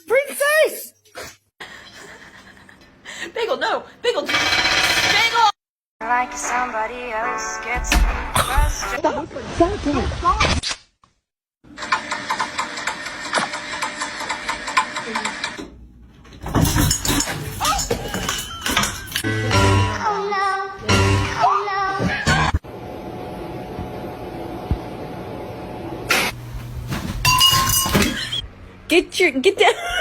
Princess! Bagel, no! Bagel! Bagel! Like somebody else gets frustrated. Oh no, oh no. Get down!